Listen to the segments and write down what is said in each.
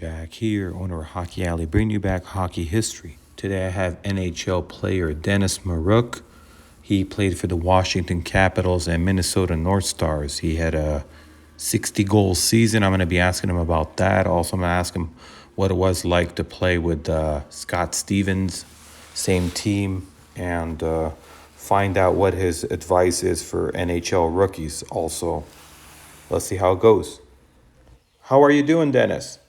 Jack here, owner of Hockey Alley, bringing you back hockey history. Today I have NHL player Dennis Maruk. He played for the Washington Capitals and Minnesota North Stars. He had a 60-goal season. I'm going to be asking him about that. Also, I'm going to ask him what it was like to play with Scott Stevens, same team, and find out what his advice is for NHL rookies also. Let's see how it goes. How are you doing, Dennis?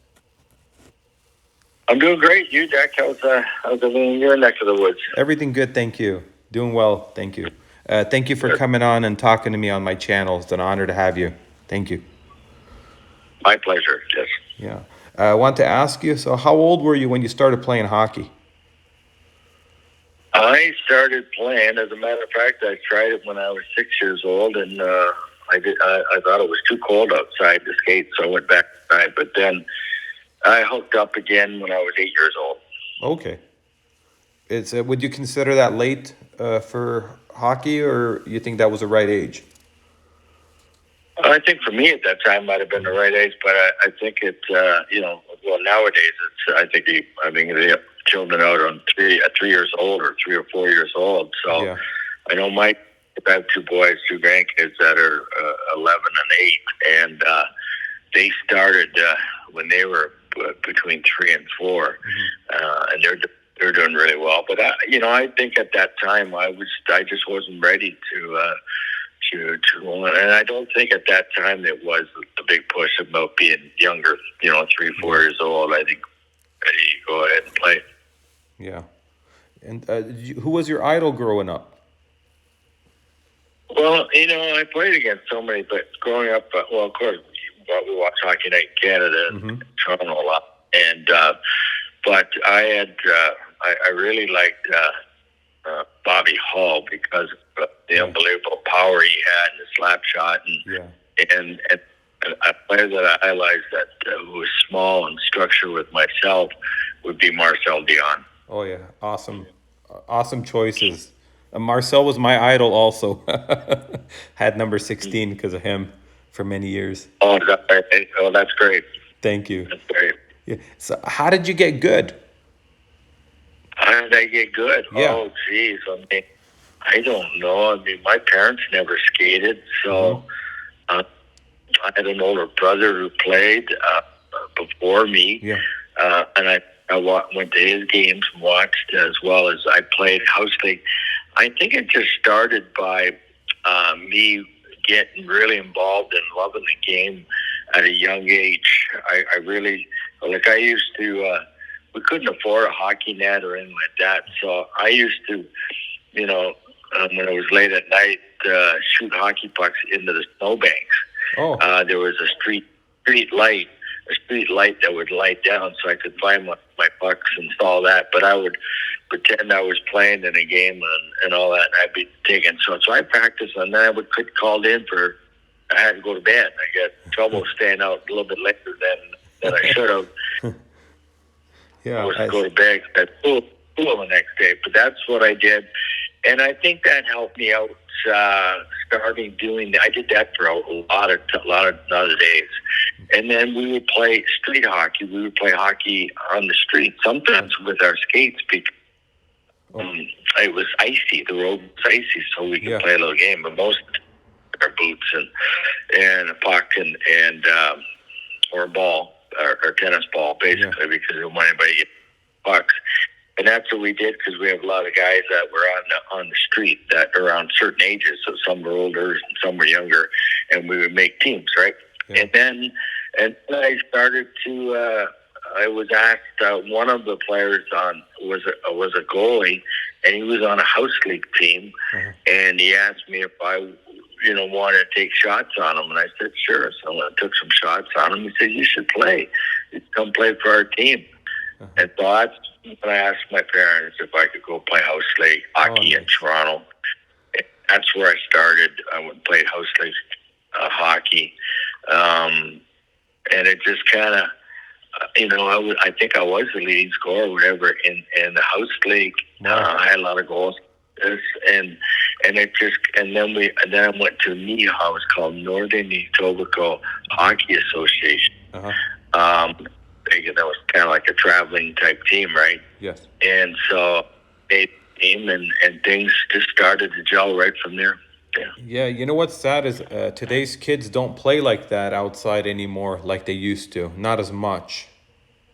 I'm doing great. You, Jack, how's everything in your neck of the woods? Everything good, thank you. Doing well, thank you. Thank you for coming on and talking to me on my channel. It's an honor to have you. Thank you. My pleasure, yes. Yeah. I want to ask you, so how old were you when you started playing hockey? I started playing. As a matter of fact, I tried it when I was 6 years old, and I thought it was too cold outside to skate, so I went back inside. But then I hooked up again when I was 8 years old. Okay. Would you consider that late for hockey, or you think that was the right age? I think for me at that time might have been the right age, but I think nowadays I think they have children out on 3 years old or 3 or 4 years old. So Yeah. I know I have two boys, two grandkids that are 11 and 8, and they started when they were between 3 and 4, and they're doing really well. But I think at that time I just wasn't ready to and I don't think at that time it was the big push about being younger, 3, 4 years old. I think ready to go ahead and play. Yeah. And who was your idol growing up? Well, I played against so many, but growing up, of course, we watched Hockey Night in Canada and Toronto a lot. And but I really liked Bobby Hall because of the unbelievable power he had and the slap shot, and a player that I realized that who was small and structured with myself would be Marcel Dion. Oh yeah, awesome choices. Marcel was my idol also. Had number 16 because of him for many years. Oh, that's great. Thank you. That's great. Yeah. So how did you get good? How did I get good? Yeah. Oh, geez. I don't know. My parents never skated, so I had an older brother who played before me, and I went to his games and watched as well as I played house league. I think it just started by me getting really involved and loving the game at a young age. I really, I used to, we couldn't afford a hockey net or anything like that. So I used to, when it was late at night, shoot hockey pucks into the snowbanks. Oh. There was a street light that would light down so I could find my pucks and all that. But I would pretend I was playing in a game and all that, and I'd be taking shots. So I practiced, and then I would get called in I had to go to bed. I got trouble staying out a little bit later than I should have. Yeah, I was to go to bed at school the next day. But that's what I did. And I think that helped me out starting doing that. I did that for a lot of days. And then we would play street hockey. We would play hockey on the street, sometimes with our skates because it was icy. The road was icy, so we could play a little game. But most our boots and a puck and or a ball or tennis ball, basically, because we didn't want anybody to get pucks. And that's what we did because we have a lot of guys that were on the street that are around certain ages. So some were older and some were younger, and we would make teams, right? Yeah. And then I started to. I was asked. One of the players was a goalie, and he was on a house league team, and he asked me if I wanted to take shots on him, and I said sure. So I took some shots on him. He said you should play. You come play for our team. And so that's when I asked my parents if I could go play house league hockey in Toronto. And that's where I started. I went and played house league hockey, and it just kind of, I think I was the leading scorer, or whatever, in the house league. I had a lot of goals, and it just, and then I went to NEHA. It was called Northern Etobicoke Hockey Association. big, and that was kind of like a traveling type team, right? Yes. And so they came, and things just started to gel right from there. Yeah. Yeah, you know what's sad is today's kids don't play like that outside anymore like they used to. Not as much.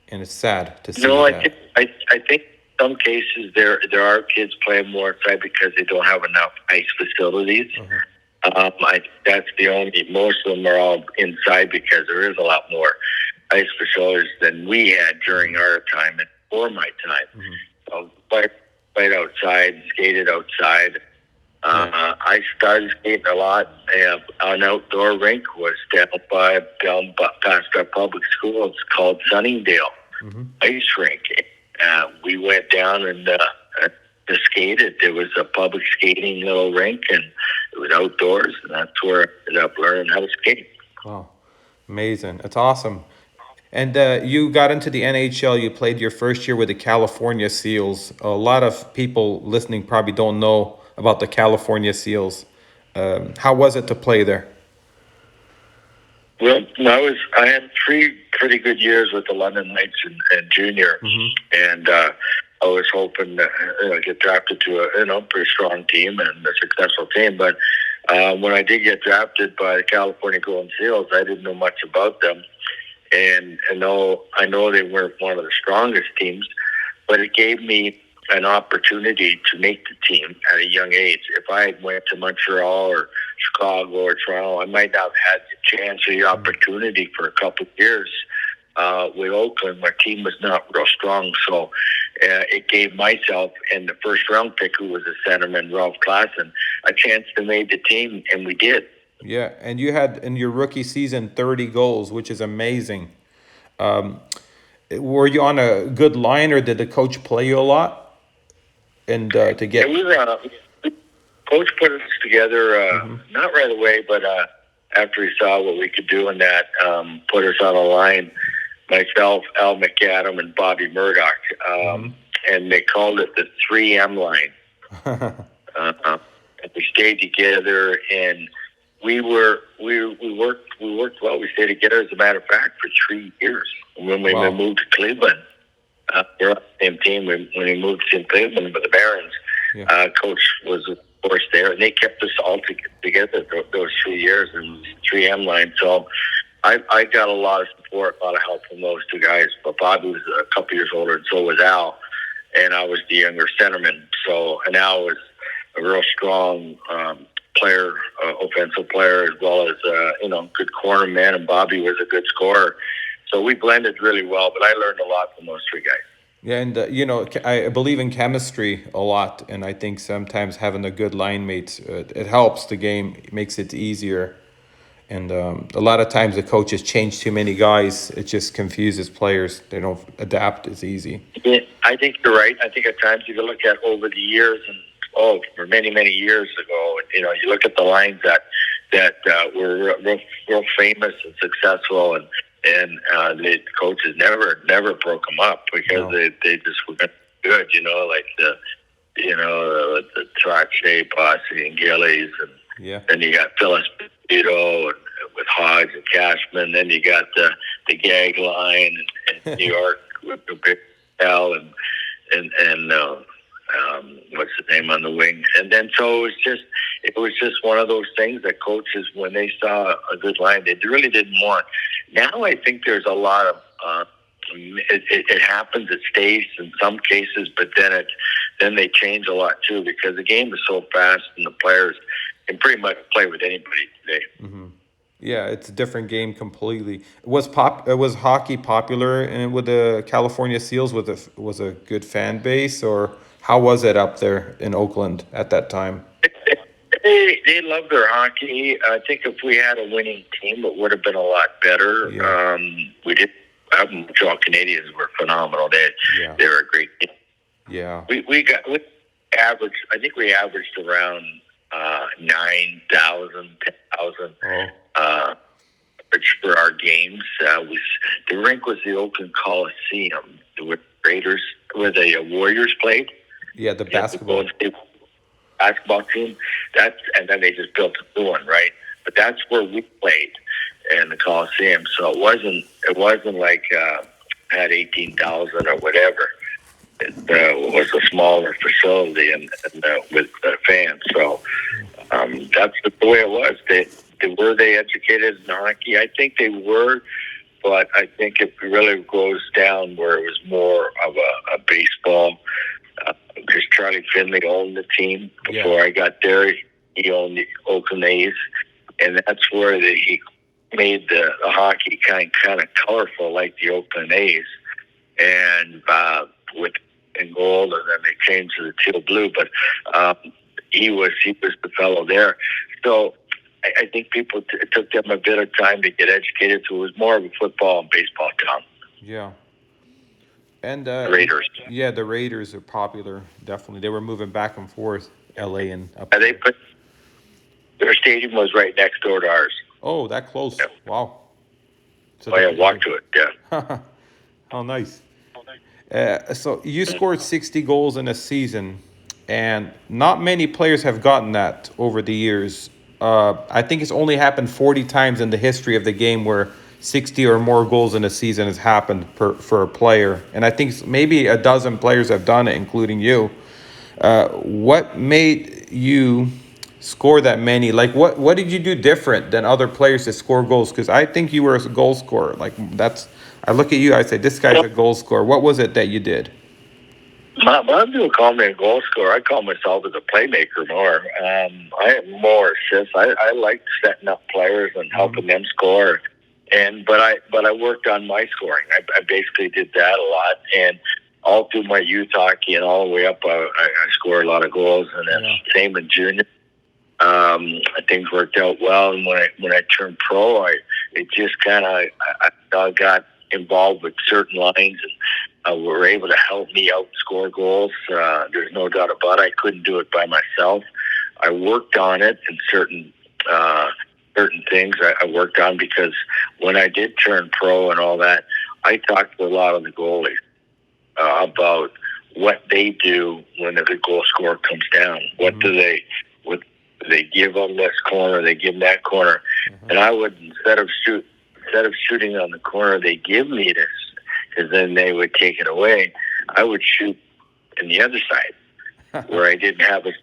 And it's sad to see No, that. I think in some cases there are kids playing more outside because they don't have enough ice facilities. Uh-huh. I think that's the only. Most of them are all inside because there is a lot more ice facilities than we had during our time and before my time. Mhm. So played outside, skated outside. I started skating a lot. An outdoor rink was down past our public school. It's called Sunningdale Mhm. Ice Rink. We went down and just skated. There was a public skating little rink, and it was outdoors, and that's where I ended up learning how to skate. Wow. Amazing. It's awesome. And you got into the NHL. You played your first year with the California Seals. A lot of people listening probably don't know about the California Seals. How was it to play there? Well, I had 3 pretty good years with the London Knights and junior, Hmm. and I was hoping to get drafted to a pretty strong team and a successful team. But when I did get drafted by the California Golden Seals, I didn't know much about them, and I know they weren't one of the strongest teams, but it gave me an opportunity to make the team at a young age. If I had went to Montreal or Chicago or Toronto, I might not have had the chance or the opportunity for a couple of years. With Oakland, my team was not real strong, so it gave myself and the first round pick, who was a centerman, Ralph Klassen, a chance to make the team, and we did. Yeah, and you had in your rookie season 30 goals, which is amazing. Were you on a good line, or did the coach play you a lot? And to Yeah, get. coach put us together, Hmm. not right away, but after he saw what we could do in that, put us on a line, myself, Al McAdam, and Bobby Murdoch. Hmm. And they called it the 3M line. And we stayed together, and we worked well. We stayed together, as a matter of fact, for 3 years. When we Wow. moved to Cleveland, we're on the same team. When we moved to Cleveland with the Barons, Yeah. coach was of course there, and they kept us all together those 3 years in the 3M line. So I got a lot of support, a lot of help from those two guys. But Bobby was a couple years older, and so was Al, and I was the younger centerman. So, and Al was a real strong player, offensive player, as well as good corner man, and Bobby was a good scorer. So we blended really well. But I learned a lot from those three guys. Yeah, and I believe in chemistry a lot, and I think sometimes having a good line mate, it helps the game, it makes it easier. And a lot of times the coaches change too many guys, it just confuses players. They don't adapt as easy. Yeah, I think you're right. I think at times you can look at over the years, and for many years ago, you look at the lines that were real famous and successful, and the coaches never broke them up because No. they just were good. Like the Trache, Posse, and Gillies, and Yeah. then you got Phyllis Pito and with Hodge and Cashman. Then you got the gag line and New York with the Big Al and what's the name on the wing. And then so it was just one of those things that coaches, when they saw a good line, they really didn't want. Now I think there's a lot of it happens, it stays in some cases, but then they change a lot too, because the game is so fast and the players can pretty much play with anybody today. Hmm. Yeah, it's a different game completely. Was hockey popular with the California Seals? Was a good fan base, or how was it up there in Oakland at that time? They love their hockey. I think if we had a winning team, it would have been a lot better. Yeah. We did. Montreal Canadiens were phenomenal. Yeah. They were a great team. Yeah. We averaged. I think we averaged around 9,000, 10,000 Oh. for our games. The rink was the Oakland Coliseum, where Raiders, where the Warriors played. Yeah, the basketball. Golden State basketball team. And then they just built a new one, right? But that's where we played in the Coliseum. So it wasn't like had 18,000 or whatever. It was a smaller facility and with fans. So that's the way it was. Were they educated in hockey? I think they were, but I think it really goes down where it was more of a baseball. Because Charlie Finley owned the team before I got there. He owned the Oakland A's, and that's where he made the hockey kind of colorful, like the Oakland A's, and with in gold, and then they changed to the teal blue. But he was the fellow there. So I think it took them a bit of time to get educated. So it was more of a football and baseball town. Yeah. And Raiders. Yeah, the Raiders are popular. Definitely, they were moving back and forth, L.A. and up. Their stadium was right next door to ours. Oh, that close! Yeah. Wow. So I walked to it. Yeah. How nice. So you scored 60 goals in a season, and not many players have gotten that over the years. I think it's only happened 40 times in the history of the game where 60 or more goals in a season has happened for a player. And I think maybe a dozen players have done it, including you. What made you score that many? Like, what did you do different than other players that score goals? Because I think you were a goal scorer. Like, I look at you, I say, this guy's a goal scorer. What was it that you did? Most people call me a goal scorer. I call myself as a playmaker more. I have more assists. I like setting up players and helping them score. But I worked on my scoring. I basically did that a lot, and all through my youth hockey and all the way up, I scored a lot of goals. And then same in junior. Things worked out well, and when I turned pro, it just kind of I got involved with certain lines and were able to help me out score goals. There's no doubt about it. I couldn't do it by myself. I worked on it in certain things I worked on, because when I did turn pro and all that, I talked to a lot of the goalies about what they do when a good goal scorer comes down. What do they give them this corner, they give them that corner, and I would instead of shooting on the corner they give me this, because then they would take it away. I would shoot in the other side where I didn't have as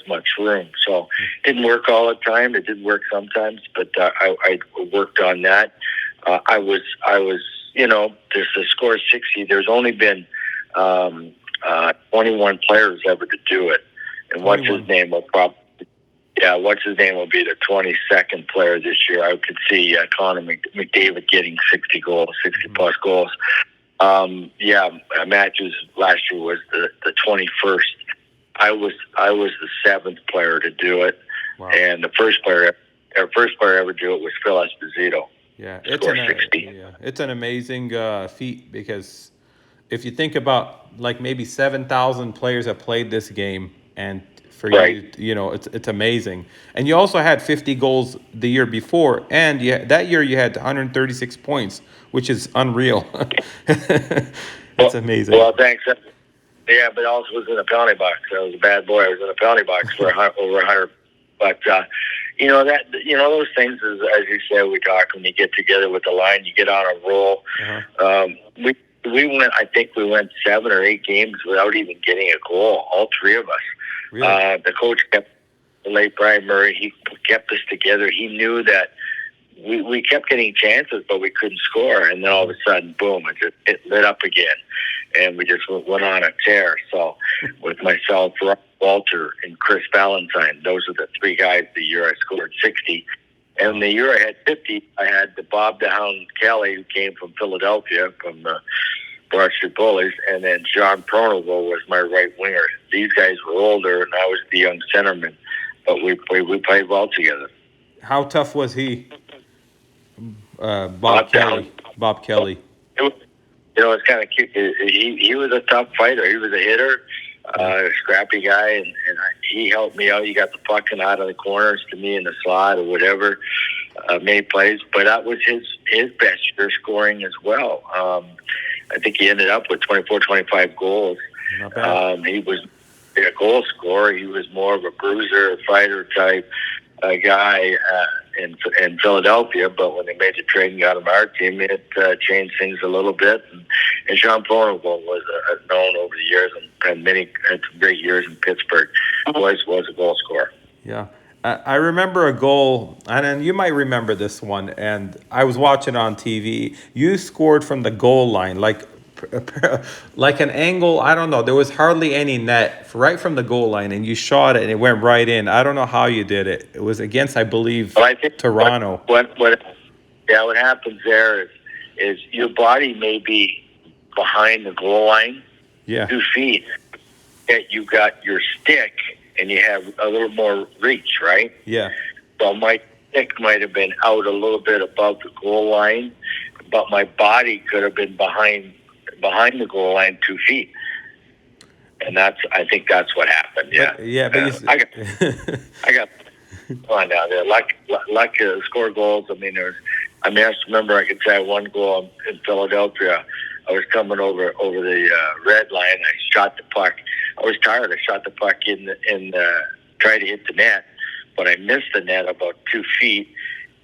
much room. So it didn't work all the time. It did work sometimes, but I worked on that. I was there's the score 60. There's only been 21 players ever to do it, and what's his name will be the 22nd player this year. I could see Connor McDavid getting 60 goals, 60 plus goals. Matthews last year was the 21st. I was the 7th player to do it, and the first player ever to do it was Phil Esposito. Yeah, it's an amazing feat, because if you think about, like, maybe 7,000 players have played this game, and for you, it's amazing. And you also had 50 goals the year before, and that year you had 136 points, which is unreal. It's amazing. Well, thanks. Yeah, but I also was in a penalty box. I was a bad boy. I was in a penalty box for over 100. But those things, as you say, we talk when you get together with the line, you get on a roll. We went. I think we went 7 or 8 games without even getting a goal. All 3 of us. Really? The coach the late Brian Murray. He kept us together. He knew that we kept getting chances, but we couldn't score. And then all of a sudden, boom! It lit up again, and we just went on a tear. So with myself, Walter, and Chris Valentine, those are the 3 guys the year I scored 60. And the year I had 50, I had the Bob the Hound Kelly, who came from Philadelphia, from the Broad Street Bullies, and then John Pronovo was my right winger. These guys were older, and I was the young centerman, but we played well together. How tough was he? Bob Kelly. Bob Kelly. It's kind of cute. He was a tough fighter. He was a hitter, a scrappy guy, and he helped me out. He got the puck out of the corners to me in the slot or whatever, made plays. But that was his best year scoring as well. I think he ended up with 24, 25 goals. Not bad. He was a goal scorer. He was more of a bruiser, fighter type guy. in Philadelphia. But when they made the trade and got him our team, it changed things a little bit. And Sean Pronovost was known over the years and had some great years in Pittsburgh. Was a goal scorer. Yeah. I remember a goal, and you might remember this one, and I was watching on TV. You scored from the goal line, like an angle. I don't know. There was hardly any net right from the goal line, and you shot it, and it went right in. I don't know how you did it. It was against, I believe, Well, I think Toronto. What happens there is your body may be behind the goal line, Yeah. 2 feet. That you got your stick, and you have a little more reach, right? Yeah. So my stick might have been out a little bit above the goal line, but my body could have been behind the goal line 2 feet. And I think that's what happened. Yeah. But I got on down there. Luck to score goals. I I just remember I could say one goal in Philadelphia. I was coming over the red line. I shot the puck. I was tired. I shot the puck tried to hit the net, but I missed the net about 2 feet.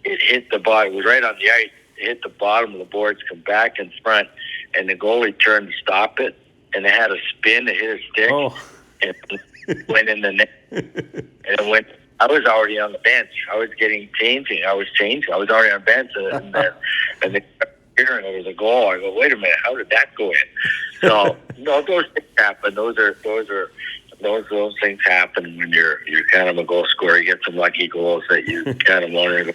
It hit the bottom. It was right on the ice. It hit the bottom of the boards, come back in front, and the goalie turned to stop it, and it had a spin to hit his stick, and it went in the net. And it went. I was already on the bench. I was changing. I was already on the bench, and they hearing it was a goal. I go, wait a minute, how did that go in? So those things happen. Those things happen when you're kind of a goal scorer. You get some lucky goals that you kind of wonder,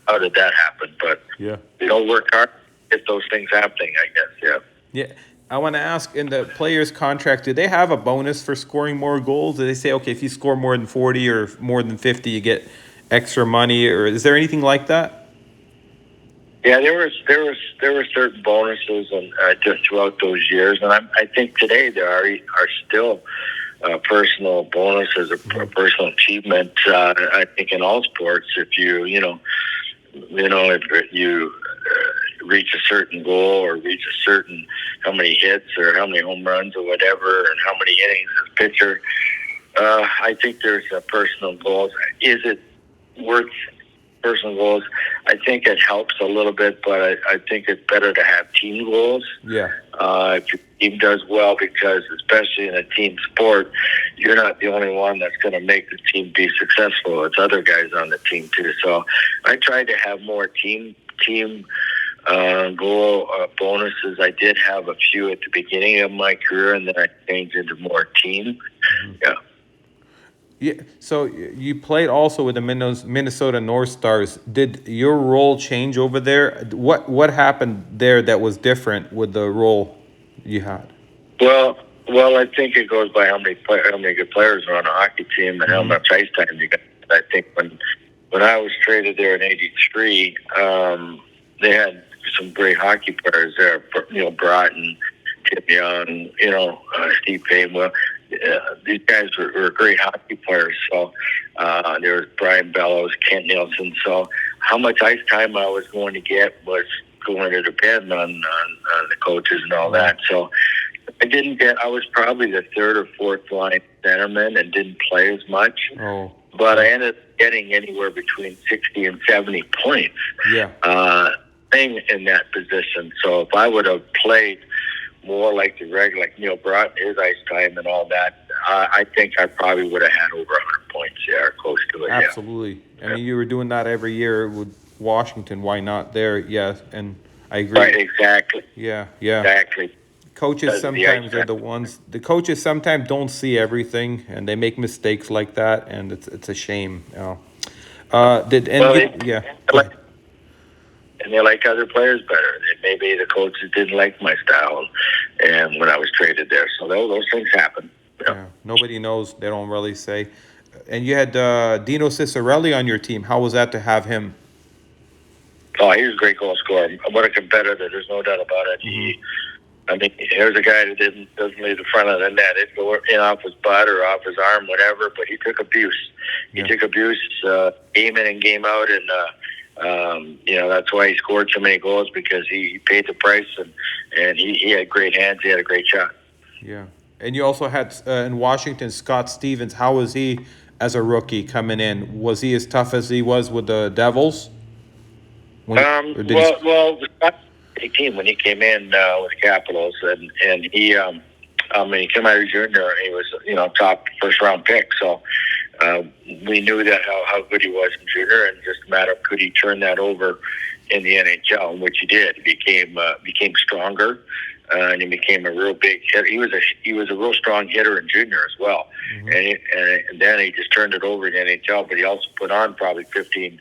how did that happen? But yeah, you don't work hard to get those things happening, I guess. Yeah. Yeah. I want to ask, in the player's contract, do they have a bonus for scoring more goals? Do they say, okay, if you score more than 40 or more than 50, you get extra money, or is there anything like that? Yeah, there were certain bonuses and just throughout those years, and I think today there are still personal bonuses or personal achievement. I think in all sports, if if you reach a certain goal or reach a certain how many hits or how many home runs or whatever, and how many innings as a pitcher, I think there's personal goals. Is it worth personal goals? I think it helps a little bit, but I think it's better to have team goals. Yeah. If your team does well, because especially in a team sport, you're not the only one that's going to make the team be successful. It's other guys on the team too. So I tried to have more team goal bonuses. I did have a few at the beginning of my career, and then I changed into more team. Mm-hmm. Yeah. Yeah. So you played also with the Minnesota North Stars. Did your role change over there? What happened there that was different with the role you had? Well, I think it goes by how many good players are on a hockey team and how much ice time you got. I think when I was traded there in '83, they had some great hockey players there. Broughton, Tim Young, Steve Payne. Well, these guys were great hockey players. So there was Brian Bellows, Kent Nielsen. So how much ice time I was going to get was going to depend on the coaches and all that. So I was probably the third or fourth line centerman and didn't play as much. Oh. But I ended up getting anywhere between 60 and 70 points. Yeah. In that position. So if I would have played more like the regular, like Neil brought his ice time and all that, I think I probably would have had over 100 points there, close to it. Absolutely. Yeah. I mean, you were doing that every year with Washington. Why not there? Yeah, and I agree. Right, exactly. Yeah. Exactly. Coaches sometimes are the ones. The coaches sometimes don't see everything, and they make mistakes like that, and it's a shame. And they like other players better. Maybe the coaches didn't like my style, and when I was traded there, so those things happen. Yeah, nobody knows. They don't really say. And you had Dino Ciccarelli on your team. How was that to have him? Oh, he was a great goal scorer. What a competitor! There's no doubt about it. Here's a guy that doesn't leave the front of the net. It'd go in off his butt or off his arm, whatever. But he took abuse. He took abuse game in and game out, and that's why he scored so many goals, because he paid the price, and he had great hands. He had a great shot. Yeah. And you also had in Washington Scott Stevens. How was he as a rookie coming in? Was he as tough as he was with the Devils? Or did he? Well, the 18 when he came in with the Capitals, and he when he came out as junior, he was top first round pick. So we knew that how good he was in junior, and just a matter of could he turn that over in the NHL, which he did. He became stronger, and he became a real big hitter. He was a real strong hitter in junior as well, and then he just turned it over in the NHL. But he also put on probably 15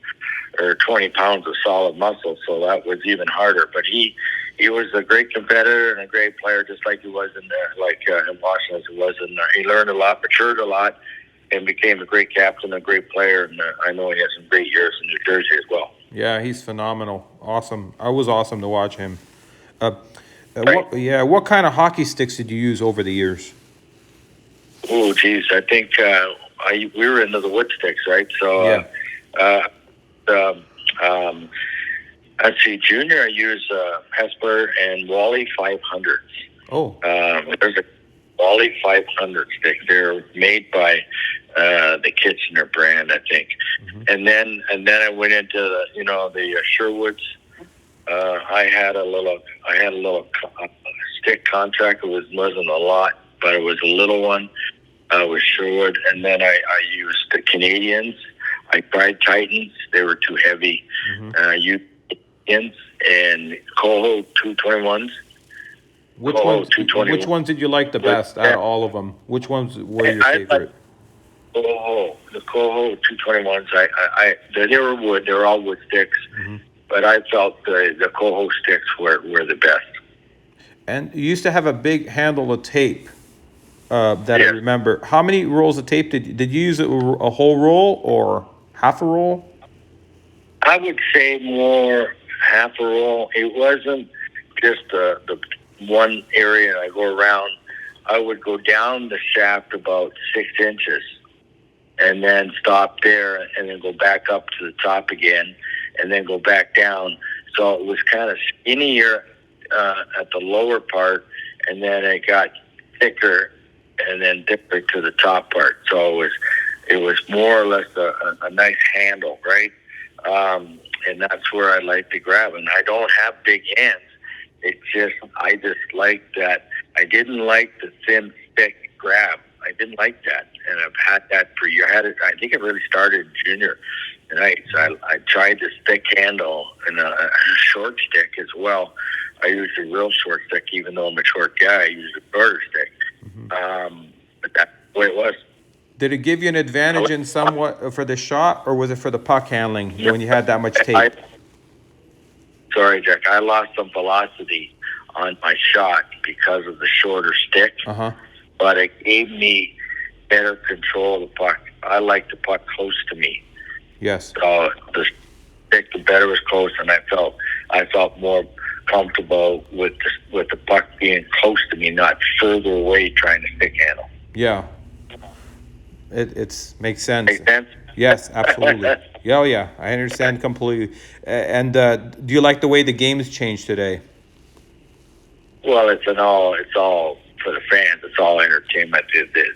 or 20 pounds of solid muscle, so that was even harder. But he was a great competitor and a great player, just like he was in Washington as he was in there. He learned a lot, matured a lot, and became a great captain, a great player. And I know he has some great years in New Jersey as well. Yeah, he's phenomenal. Awesome. I was awesome to watch him. Right. What kind of hockey sticks did you use over the years? Oh, geez, I think we were into the wood sticks, right? So, Yeah. let's see, junior, I used Hesper and Wally 500s. Oh. There's a Wally 500 stick. They're made by the Kitchener brand, I think. And then I went into the Sherwoods. I had a little stick contract. It wasn't a lot, but it was a little one with Sherwood. And then I used the Canadians. I tried Titans. They were too heavy. Used Canadians and Coho 221s. Which ones did you like the best out of all of them? Which ones were your favorite? The Coho 221s. They were wood. They were all wood sticks. But I felt the Coho sticks were the best. And you used to have a big handle of tape that I remember. How many rolls of tape did you use? A whole roll or half a roll? I would say more half a roll. It wasn't just the one area I go around. I would go down the shaft about 6 inches and then stop there and then go back up to the top again and then go back down. So it was kind of skinnier at the lower part, and then it got thicker and then thicker to the top part. So it was more or less a nice handle, right? And that's where I like to grab. And I don't have big hands. I just like that. I didn't like the thin, thick grab. I didn't like that, and I've had that for years. I think it really started in junior. And I tried this thick handle and a short stick as well. I used a real short stick, even though I'm a short guy. I used a shorter stick. But that's the way it was. Did it give you an advantage in somewhat for the shot, or was it for the puck handling when you had that much tape? Sorry, Jack. I lost some velocity on my shot because of the shorter stick. But it gave me better control of the puck. I like the puck close to me. Yes. So the stick, the better it was close, and I felt more comfortable with the puck being close to me, not further away trying to stick handle. Yeah. It makes sense. Make sense? Yes, absolutely. Oh, yeah, I understand completely. And do you like the way the game's changed today? Well, it's all for the fans. It's all entertainment.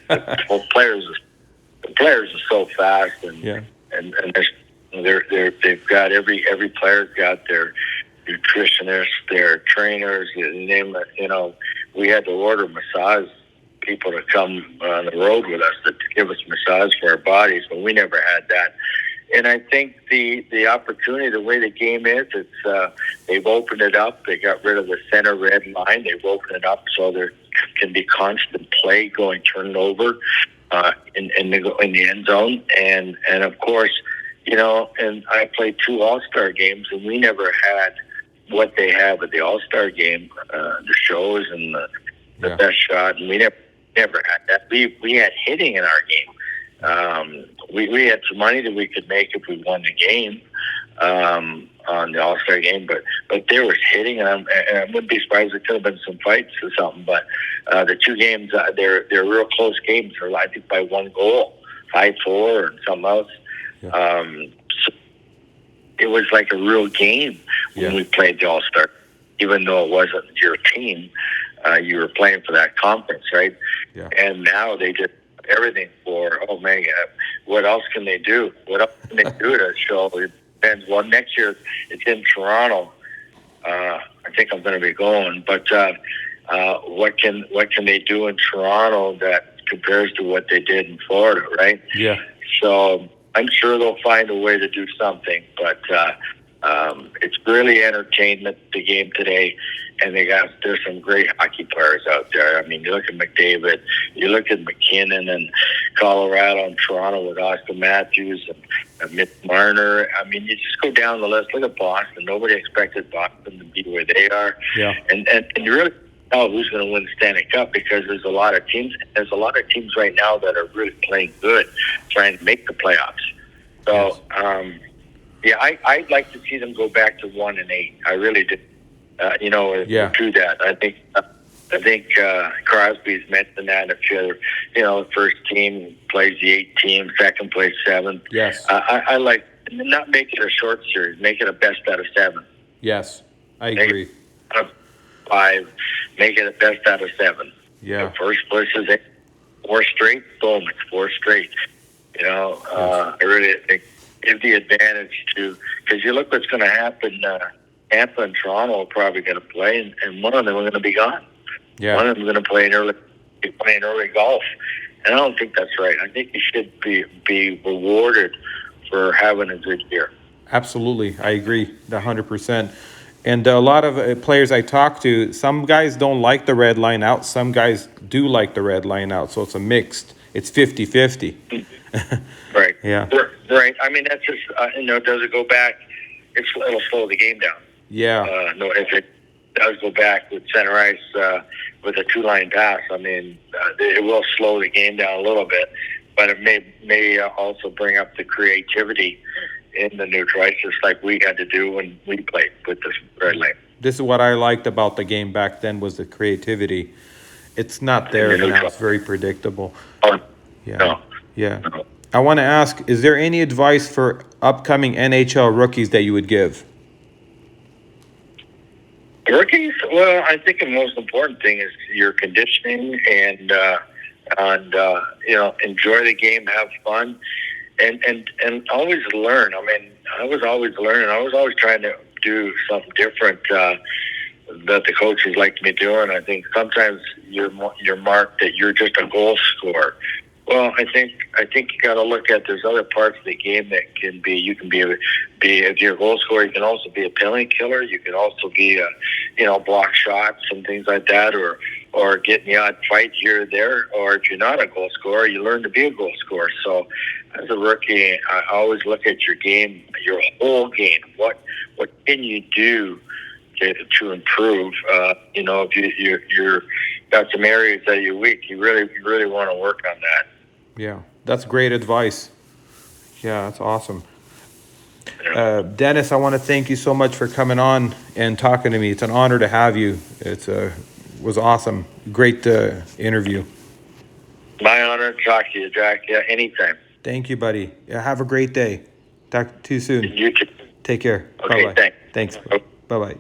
The players are so fast, and they've got every player's got their nutritionists, their trainers. You name it. We had to order massage people to come on the road with us to give us massage for our bodies, but we never had that. And I think the opportunity, the way the game is, they've opened it up. They got rid of the center red line. They've opened it up so there can be constant play going turnover in the end zone. And of course, and I played 2 All-Star games, and we never had what they have at the All-Star game, the shows and the best shot, and we never had that. We had hitting in our game. We had some money that we could make if we won the game on the All-Star game, but there was hitting, and I wouldn't be surprised there could have been some fights or something. But the 2 games, they're real close games. They're, I think, by 1 goal, 5-4 and something else. So it was like a real game when we played the All-Star, even though it wasn't your team. You were playing for that conference, right? Yeah. And now they just everything for what else can they do? What else can they do to show? It depends. Well, next year it's in Toronto. I think I'm going to be going, but what can they do in Toronto that compares to what they did in Florida, right? Yeah. So I'm sure they'll find a way to do something, but it's really entertainment, the game today, and there's some great hockey players out there. I mean, you look at McDavid, you look at McKinnon and Colorado and Toronto with Austin Matthews and Mitch Marner. I mean, you just go down the list. Look at Boston. Nobody expected Boston to be where they are. Yeah. And you really know who's going to win the Stanley Cup, because there's a lot of teams. There's a lot of teams right now that are really playing good, trying to make the playoffs. So, yeah, I'd like to see them go back to 1-8. I really do. Do that. I think Crosby's mentioned that if the first team plays the 8 team, second plays 7. Yes. I like not make it a short series, make it a best out of 7. Yes, I agree. 5, make it a best out of 7. Yeah. The first place is 4 straight. Boom, it's 4 straight. I really think give the advantage to, because you look what's going to happen. Tampa and Toronto are probably going to play, and one of them are going to be gone. Yeah. One of them is going to play playing early golf, and I don't think that's right. I think you should be rewarded for having a good year. Absolutely, I agree 100%. And a lot of players I talk to, some guys don't like the red line out. Some guys do like the red line out. So it's a mixed. It's 50-50. Right. Yeah. Right. I mean, that's just, does it go back? It'll slow the game down. Yeah. No, if it does go back with center ice with a 2-line pass, I mean, it will slow the game down a little bit, but it may also bring up the creativity in the neutral ice, just like we had to do when we played with the red line. This is what I liked about the game back then, was the creativity. It's not there now. It's very predictable. Yeah. No. Yeah. No. I want to ask, is there any advice for upcoming NHL rookies that you would give? Rookies? Well, I think the most important thing is your conditioning and enjoy the game, have fun, and always learn. I mean, I was always learning. I was always trying to do something different that the coaches liked me doing. I think sometimes you're marked that you're just a goal scorer. Well, I think you got to look at there's other parts of the game that can be. You can be if you're a goal scorer, you can also be a penalty killer. You can also be block shots and things like that, or get in the odd fight here or there. Or if you're not a goal scorer, you learn to be a goal scorer. So as a rookie, I always look at your game, your whole game. What can you do to improve? If you're got some areas that you're weak, you really want to work on that. Yeah, that's great advice. Yeah, that's awesome. Dennis, I want to thank you so much for coming on and talking to me. It's an honor to have you. It was awesome. Great interview. My honor to talk to you, Jack. Yeah, anytime. Thank you, buddy. Yeah, have a great day. Talk to you soon. You too. Take care. Okay, Bye-bye. thanks. Thanks. Bye-bye.